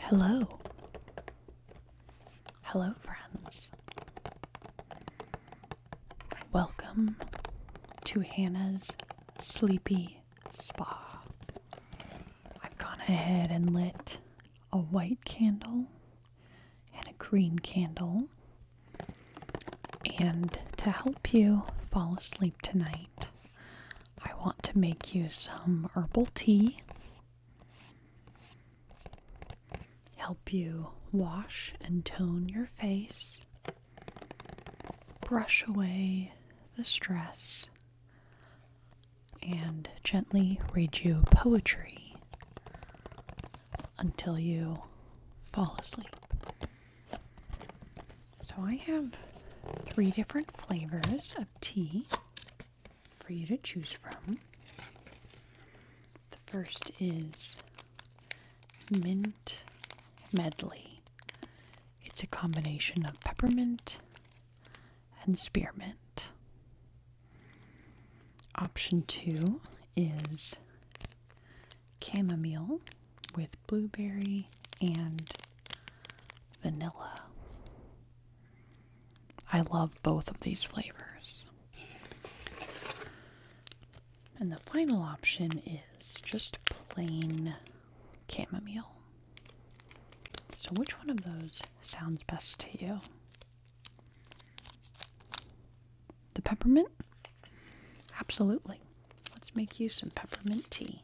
Hello. Hello, friends. Welcome to Hannah's Sleepy Spa. I've gone ahead and lit a white candle and a green candle. And to help you fall asleep tonight, I want to make you some herbal tea. Help you wash and tone your face, brush away the stress, and gently read you poetry until you fall asleep. So I have 3 different flavors of tea for you to choose from. The first is mint medley. It's a combination of peppermint and spearmint. Option 2 is chamomile with blueberry and vanilla. I love both of these flavors. And the final option is just plain chamomile. So which one of those sounds best to you? The peppermint? Absolutely. Let's make you some peppermint tea.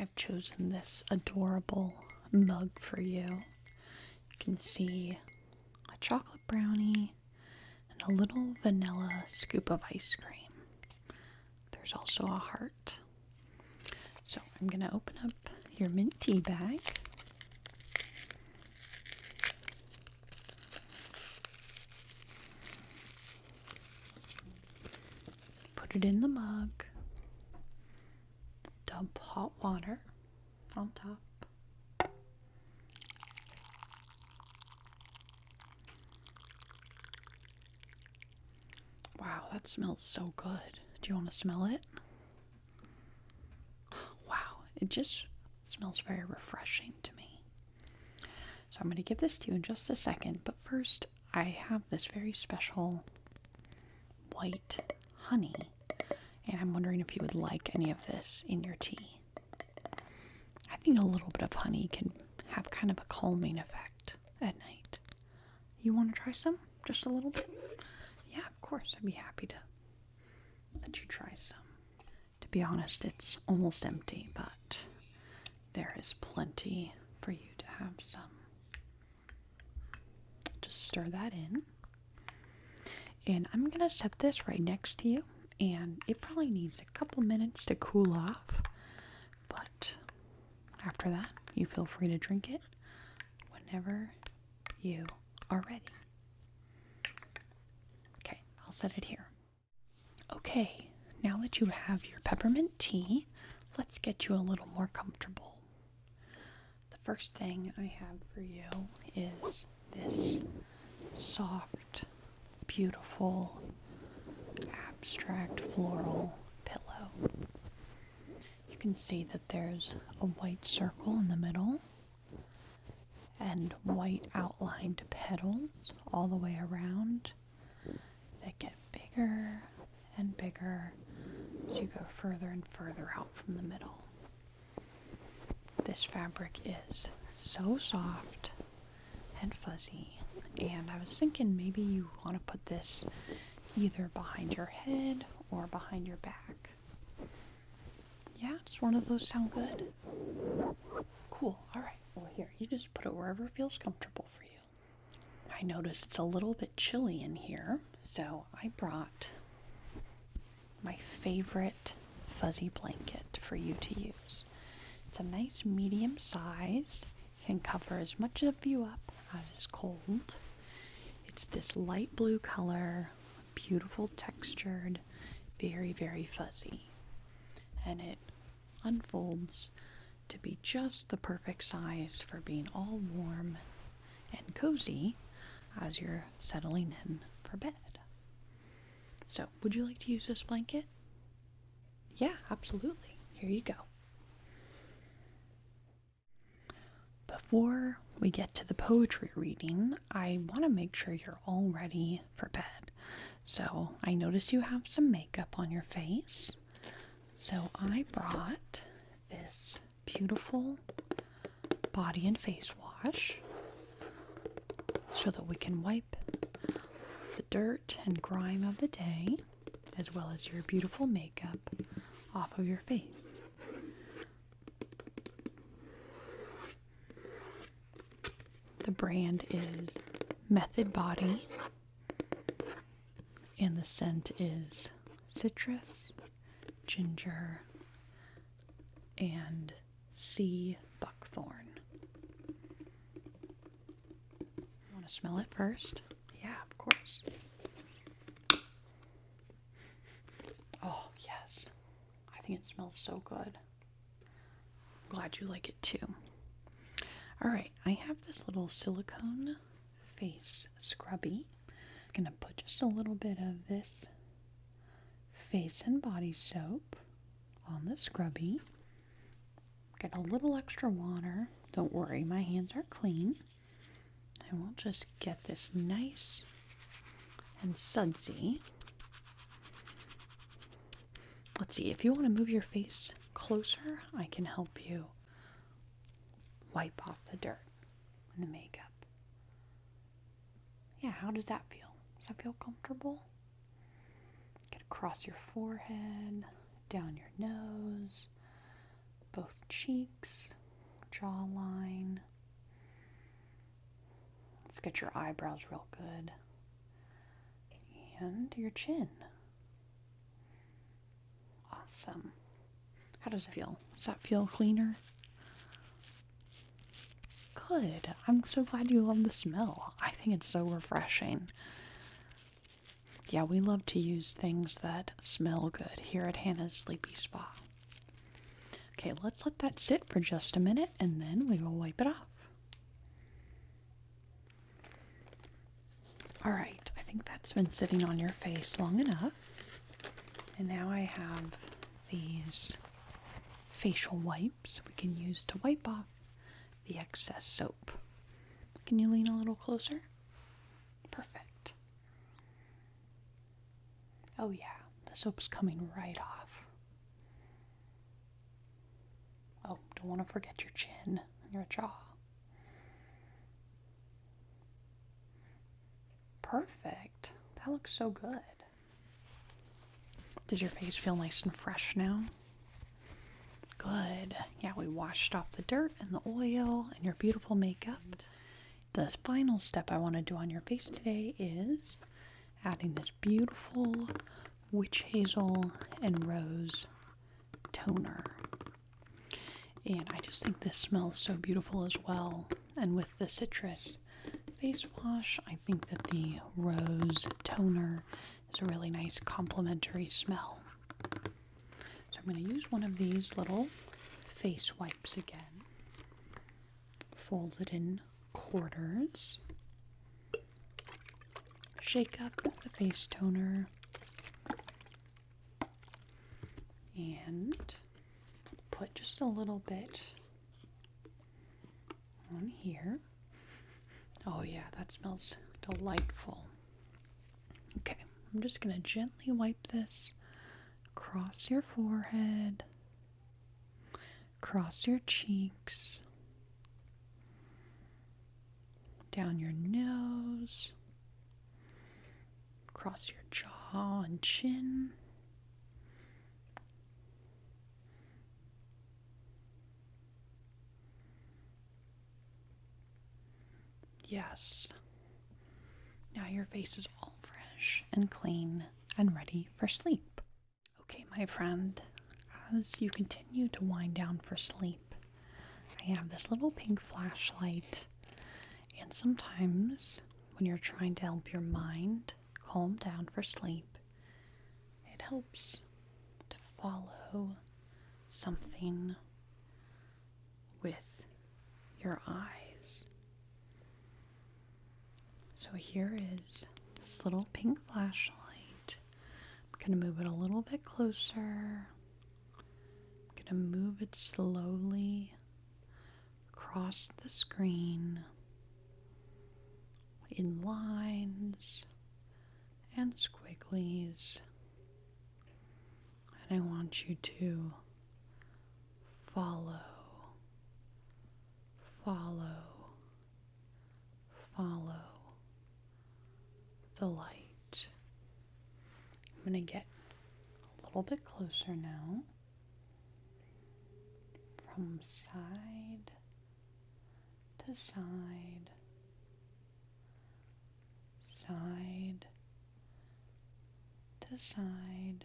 I've chosen this adorable mug for you. You can see a chocolate brownie and a little vanilla scoop of ice cream. There's also a heart. So I'm going to open up your mint tea bag. Put it in the mug. Dump hot water on top. Wow, that smells so good. Do you want to smell it? Wow, it just smells very refreshing to me. So I'm going to give this to you in just a second, but first I have this very special white honey. And I'm wondering if you would like any of this in your tea. I think a little bit of honey can have kind of a calming effect at night. You want to try some? Just a little bit? Yeah, of course. I'd be happy to let you try some. To be honest, it's almost empty, but there is plenty for you to have some. Just stir that in. And I'm going to set this right next to you. And it probably needs a couple minutes to cool off, but after that, you feel free to drink it whenever you are ready. Okay, I'll set it here. Okay, now that you have your peppermint tea, let's get you a little more comfortable. The first thing I have for you is this soft, beautiful, abstract floral pillow. You can see that there's a white circle in the middle and white outlined petals all the way around that get bigger and bigger as you go further and further out from the middle. This fabric is so soft and fuzzy, and I was thinking maybe you want to put this either behind your head or behind your back. Yeah, does one of those sound good? Cool. Alright, well here, you just put it wherever feels comfortable for you. I noticed it's a little bit chilly in here, so I brought my favorite fuzzy blanket for you to use. It's a nice medium size, can cover as much of you up as is cold. It's this light blue color, beautiful textured, very, very fuzzy. And it unfolds to be just the perfect size for being all warm and cozy as you're settling in for bed. So, would you like to use this blanket? Yeah, absolutely. Here you go. before we get to the poetry reading, I want to make sure you're all ready for bed. So I notice you have some makeup on your face. So I brought this beautiful body and face wash so that we can wipe the dirt and grime of the day, as well as your beautiful makeup, off of your face. The brand is Method Body, and the scent is citrus, ginger, and sea buckthorn. You want to smell it first? Yeah, of course. Oh, yes. I think it smells so good. Glad you like it too. Alright, I have this little silicone face scrubby. I'm going to put just a little bit of this face and body soap on the scrubby. Get a little extra water. Don't worry, my hands are clean. And we'll just get this nice and sudsy. Let's see, if you want to move your face closer, I can help you wipe off the dirt and the makeup. Yeah, how does that feel? Does that feel comfortable? Get across your forehead, down your nose, both cheeks, jawline. Let's get your eyebrows real good. And your chin. Awesome. How does it feel? Does that feel cleaner? Good. I'm so glad you love the smell. I think it's so refreshing. Yeah, we love to use things that smell good here at Hannah's Sleepy Spa. Okay, let's let that sit for just a minute and then we will wipe it off. Alright, I think that's been sitting on your face long enough. And now I have these facial wipes we can use to wipe off the excess soap. Can you lean a little closer? Perfect. Oh yeah, the soap's coming right off. Oh, don't want to forget your chin and your jaw. Perfect. That looks so good. Does your face feel nice and fresh now? Good. Yeah, we washed off the dirt and the oil and your beautiful makeup. The final step I want to do on your face today is adding this beautiful witch hazel and rose toner. And I just think this smells so beautiful as well. And with the citrus face wash, I think that the rose toner is a really nice complementary smell. So I'm going to use one of these little face wipes again. Fold it in quarters. Shake up the face toner. And put just a little bit on here. Oh yeah, that smells delightful. Okay, I'm just going to gently wipe this across your forehead, across your cheeks, down your nose, across your jaw and chin. Yes. Now your face is all fresh and clean and ready for sleep. Okay, my friend, as you continue to wind down for sleep, I have this little pink flashlight, and sometimes when you're trying to help your mind calm down for sleep, it helps to follow something with your eyes. So here is this little pink flashlight. I'm going to move it a little bit closer. I'm going to move it slowly across the screen in lines and squigglies. And I want you to follow, follow, follow the light. I'm going to get a little bit closer now. From side to side, side to side,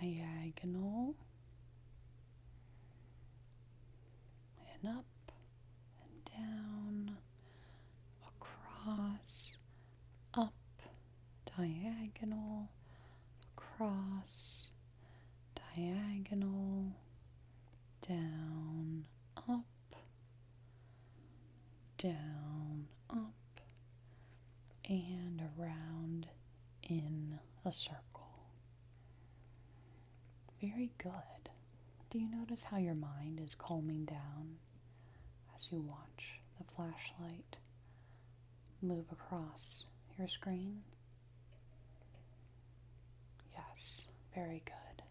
diagonal, and up and down, across, up, diagonal, across, diagonal, down, up, down, up, and around in a circle. Very good. Do you notice how your mind is calming down as you watch the flashlight move across your screen? Yes, very good.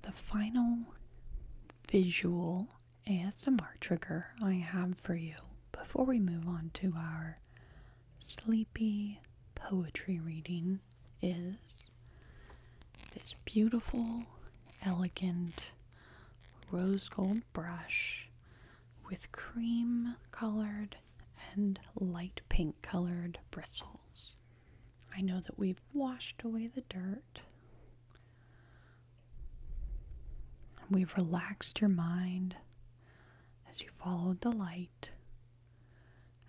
The final visual ASMR trigger I have for you before we move on to our sleepy poetry reading is this beautiful, elegant rose gold brush with cream colored and light pink colored bristles. I know that we've washed away the dirt. We've relaxed your mind as you followed the light.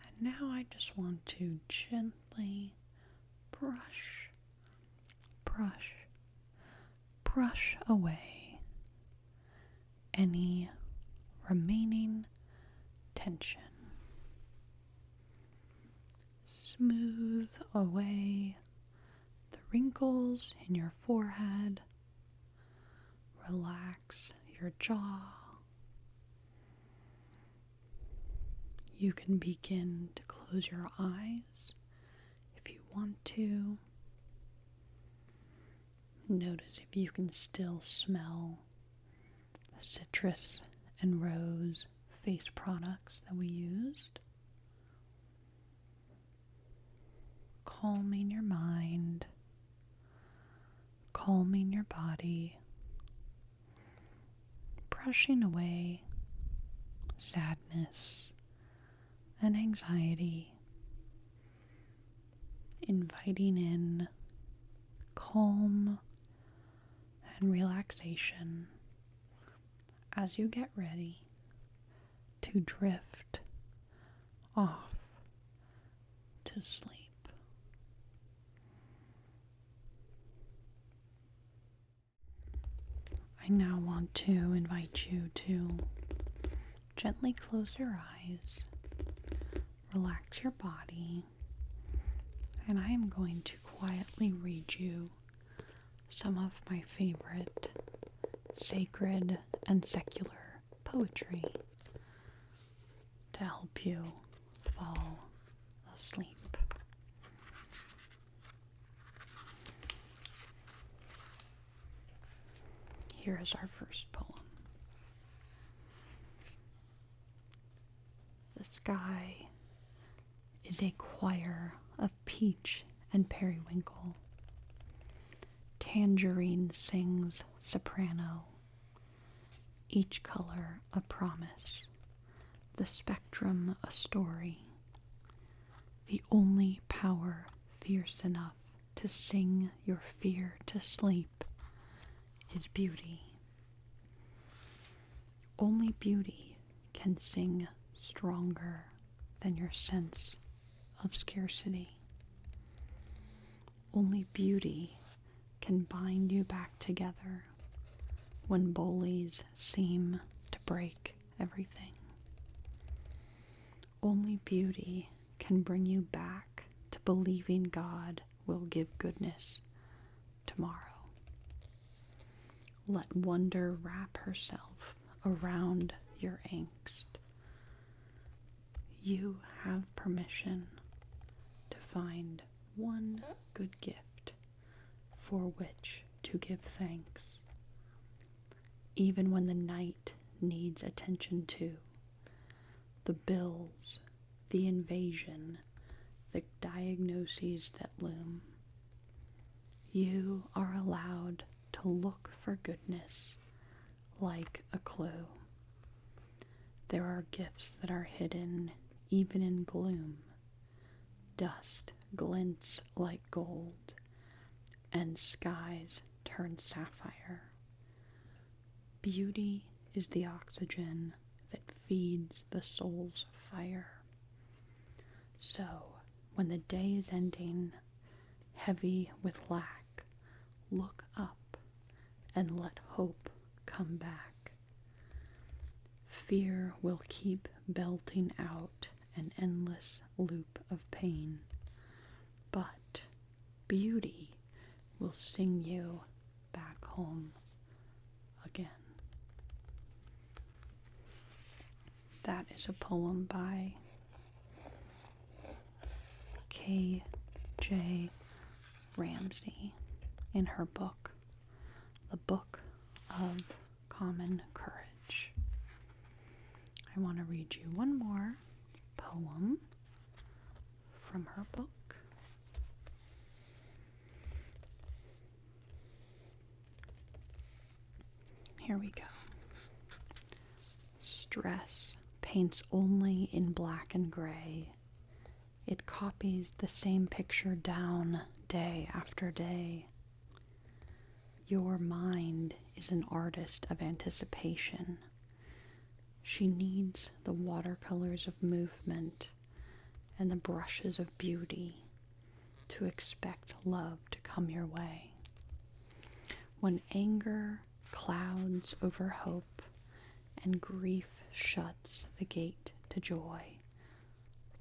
And now I just want to gently brush, brush, brush away any remaining tension. Smooth away the wrinkles in your forehead. Relax your jaw. You can begin to close your eyes if you want to. Notice if you can still smell the citrus and rose face products that we used. Calming your mind, calming your body, brushing away sadness and anxiety, inviting in calm and relaxation as you get ready to drift off to sleep. I now want to invite you to gently close your eyes, relax your body, and I am going to quietly read you some of my favorite sacred and secular poetry to help you fall asleep. Here is our first poem. The sky is a choir of peach and periwinkle. Tangerine sings soprano, each color a promise, the spectrum a story. The only power fierce enough to sing your fear to sleep is beauty. Only beauty can sing stronger than your sense of scarcity. Only beauty can bind you back together when bullies seem to break everything. Only beauty can bring you back to believing God will give goodness tomorrow. Let wonder wrap herself around your angst. You have permission to find one good gift for which to give thanks, even when the night needs attention too. The bills, the invasion, the diagnoses that loom. You are allowed to look for goodness like a clue. There are gifts that are hidden even in gloom. Dust glints like gold, and skies turn sapphire. Beauty is the oxygen that feeds the soul's fire. So, when the day is ending, heavy with lack, look up and let hope come back. Fear will keep belting out an endless loop of pain, but beauty will sing you back home again. That is a poem by K.J. Ramsey in her book, The Book of Common Courage. I want to read you one more poem from her book. Here we go. Stress paints only in black and gray. It copies the same picture down day after day. Your mind is an artist of anticipation. She needs the watercolors of movement and the brushes of beauty to expect love to come your way. When anger clouds over hope and grief shuts the gate to joy,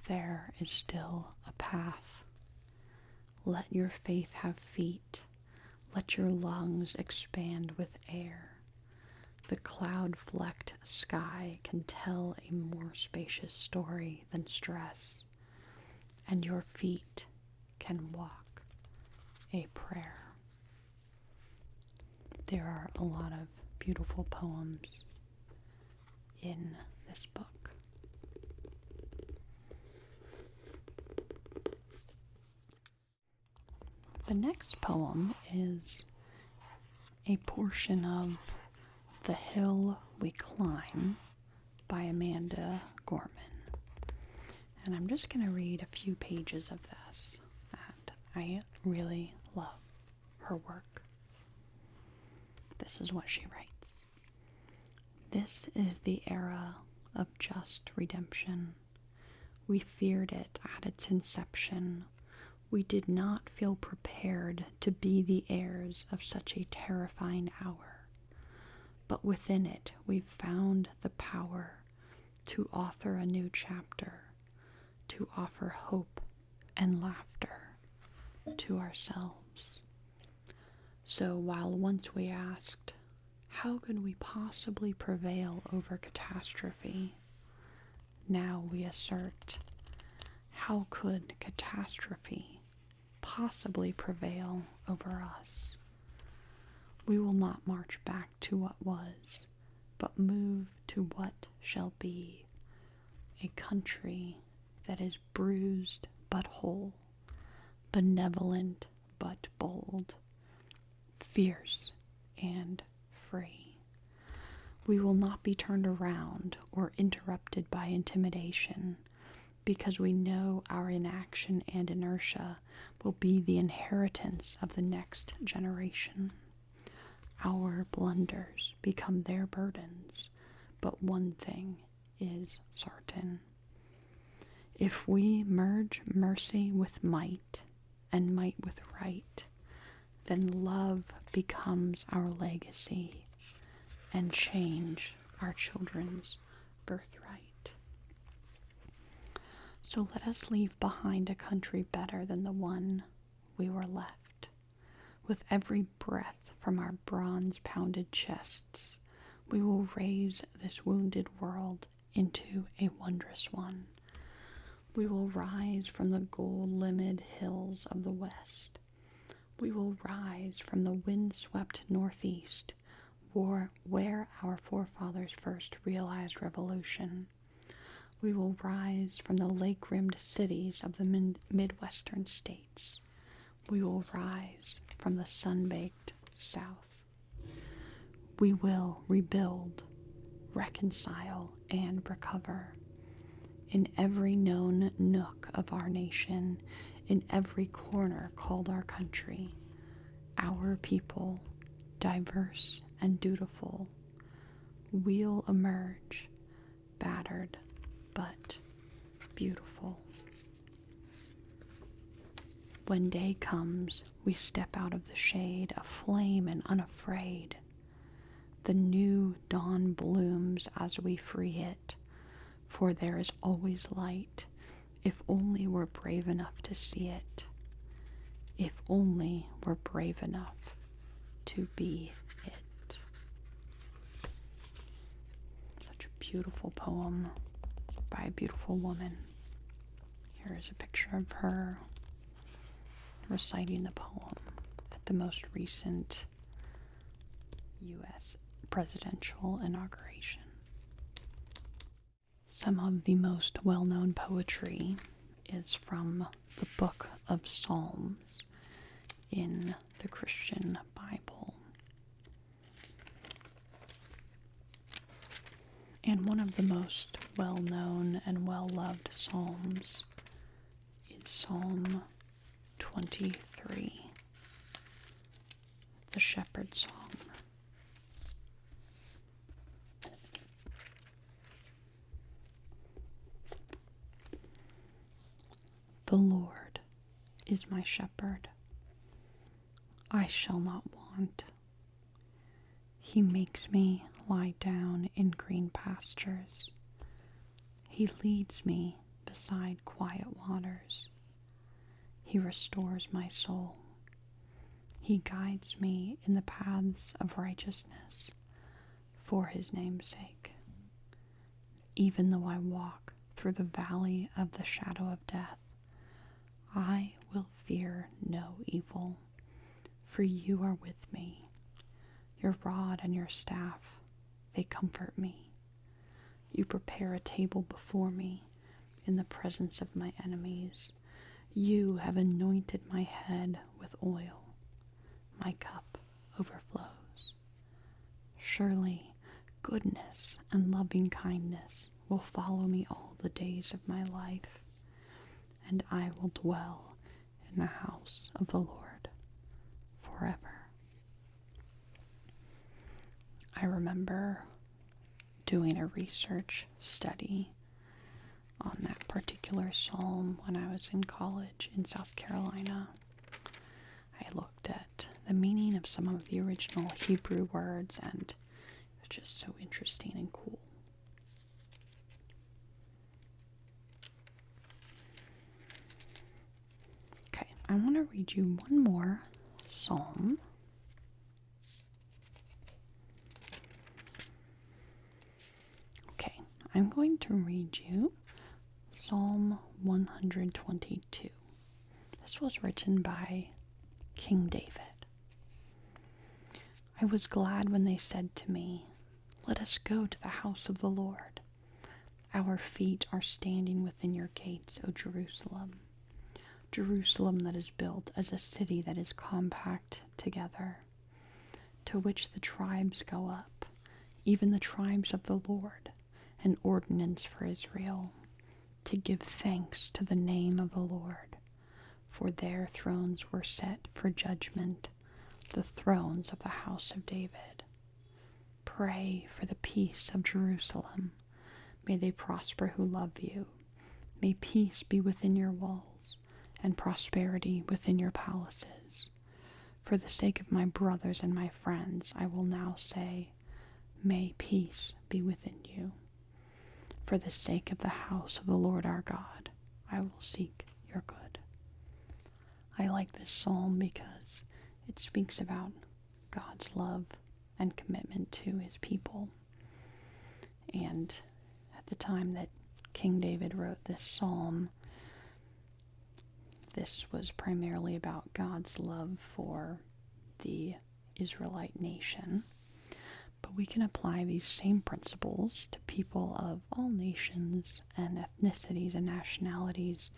there is still a path. Let your faith have feet. Let your lungs expand with air. The cloud-flecked sky can tell a more spacious story than stress, and your feet can walk a prayer. There are a lot of beautiful poems in this book. The next poem is a portion of The Hill We Climb by Amanda Gorman. And I'm just going to read a few pages of this. And I really love her work. This is what she writes. This is the era of just redemption. We feared it at its inception. We did not feel prepared to be the heirs of such a terrifying hour. But within it, we've found the power to author a new chapter, to offer hope and laughter to ourselves. So while once we asked, how could we possibly prevail over catastrophe? Now we assert, how could catastrophe possibly prevail over us? We will not march back to what was, but move to what shall be, a country that is bruised but whole, benevolent but bold, fierce and free. We will not be turned around or interrupted by intimidation, because we know our inaction and inertia will be the inheritance of the next generation. Our blunders become their burdens, but one thing is certain. If we merge mercy with might and might with right, then love becomes our legacy and change our children's birthright. So let us leave behind a country better than the one we were left, With every breath from our bronze-pounded chests, we will raise this wounded world into a wondrous one. We will rise from the gold-limned hills of the west. We will rise from the wind-swept northeast, where our forefathers first realized revolution. We will rise from the lake-rimmed cities of the Midwestern states. We will rise from the sun-baked South. We will rebuild, reconcile, and recover. In every known nook of our nation, in every corner called our country, our people, diverse and dutiful, we'll emerge, battered but beautiful. When day comes, we step out of the shade, aflame and unafraid. The new dawn blooms as we free it, for there is always light, if only we're brave enough to see it. If only we're brave enough to be it. Such a beautiful poem by a beautiful woman. Here is a picture of her reciting the poem at the most recent U.S. presidential inauguration. Some of the most well-known poetry is from the Book of Psalms in the Christian Bible. And one of the most well-known and well-loved psalms is Psalm 23, the Shepherd's Song. The Lord is my shepherd. I shall not want. He makes me lie down in green pastures. He leads me beside quiet waters. He restores my soul. He guides me in the paths of righteousness for his name's sake. Even though I walk through the valley of the shadow of death, I will fear no evil, for you are with me. Your rod and your staff, they comfort me. You prepare a table before me in the presence of my enemies. You have anointed my head with oil. My cup overflows. Surely goodness and loving kindness will follow me all the days of my life, and I will dwell in the house of the Lord forever. I remember doing a research study on that particular psalm when I was in college in South Carolina. I looked at the meaning of some of the original Hebrew words, and it was just so interesting and cool. Okay, I want to read you one more psalm. Okay, I'm going to read you Psalm 122. This was written by King David. I was glad when they said to me, "Let us go to the house of the Lord." Our feet are standing within your gates, O Jerusalem. Jerusalem that is built as a city that is compact together, to which the tribes go up, even the tribes of the Lord, an ordinance for Israel, to give thanks to the name of the Lord. For their thrones were set for judgment, the thrones of the house of David. Pray for the peace of Jerusalem. May they prosper who love you. May peace be within your walls, and prosperity within your palaces. For the sake of my brothers and my friends, I will now say, may peace be within you. For the sake of the house of the Lord our God, I will seek your good. I like this psalm because It speaks about God's love and commitment to his people. And at the time that King David wrote this psalm, this was primarily about God's love for the Israelite nation. But we can apply these same principles to people of all nations and ethnicities and nationalities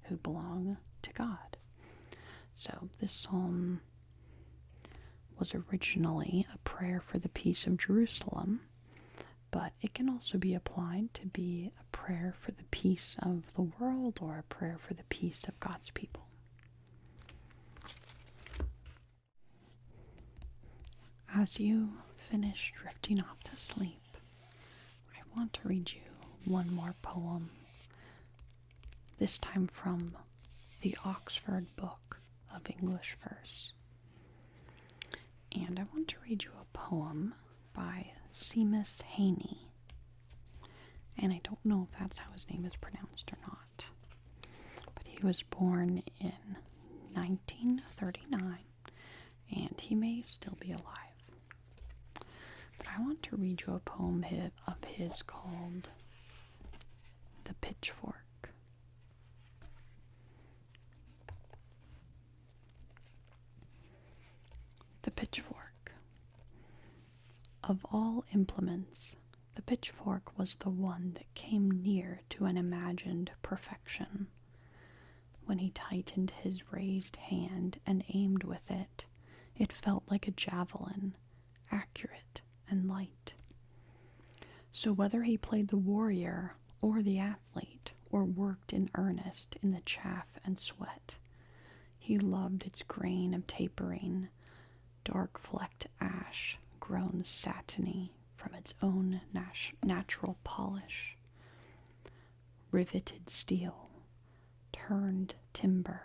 who belong to God. So this psalm was originally a prayer for the peace of Jerusalem, but it can also be applied to be a prayer for the peace of the world or a prayer for the peace of God's people. As you finish drifting off to sleep, I want to read you one more poem, this time from the Oxford Book of English Verse. And I want to read you a poem by Seamus Heaney. And I don't know if that's how his name is pronounced or not. But he was born in 1939, and he may still be alive. But I want to read you a poem of his called The Pitchfork. The pitchfork. Of all implements, the pitchfork was the one that came near to an imagined perfection. When he tightened his raised hand and aimed with it, it felt like a javelin, accurate and light. So whether he played the warrior or the athlete, or worked in earnest in the chaff and sweat, he loved its grain of tapering, dark-flecked ash grown satiny from its own natural polish. Riveted steel, turned timber,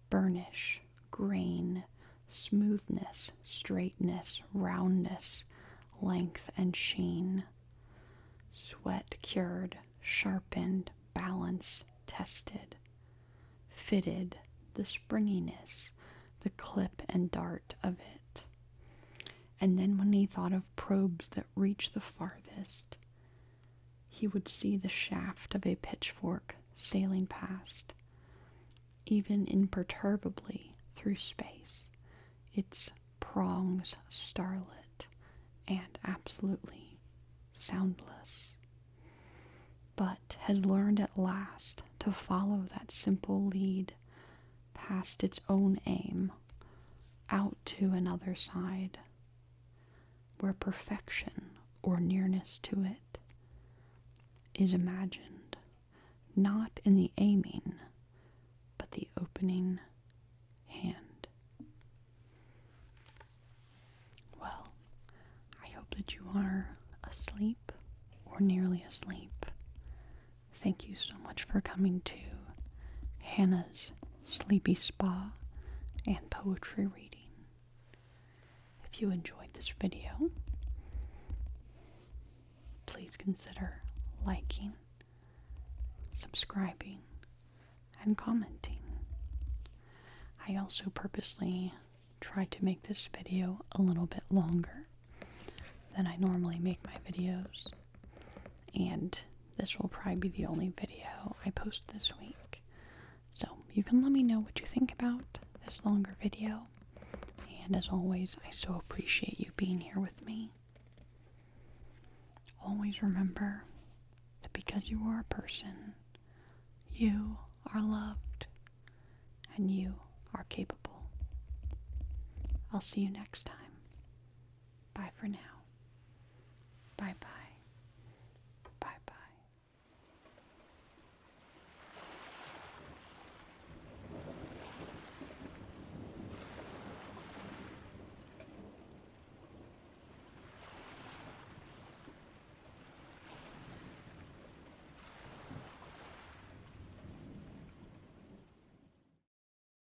burnish, grain, smoothness, straightness, roundness, length and sheen. Sweat cured, sharpened, balance tested, fitted, the springiness, the clip and dart of it. And then when he thought of probes that reach the farthest, he would see the shaft of a pitchfork sailing past, even imperturbably through space, its prongs starlit and absolutely soundless, but has learned at last to follow that simple lead past its own aim, out to another side, where perfection or nearness to it is imagined, not in the aiming, but the opening hand. Well, I hope that you are asleep or nearly asleep. Thank you so much for coming to Hannah's Sleepy Spa and Poetry Reading. If you enjoyed this video, please consider liking, subscribing, and commenting. I also purposely tried to make this video a little bit longer than I normally make my videos, and this will probably be the only video I post this week. So you can let me know what you think about this longer video, and as always, I so appreciate you being here with me. Always remember that because you are a person, you are loved, and you are capable. I'll see you next time. Bye for now. Bye-bye.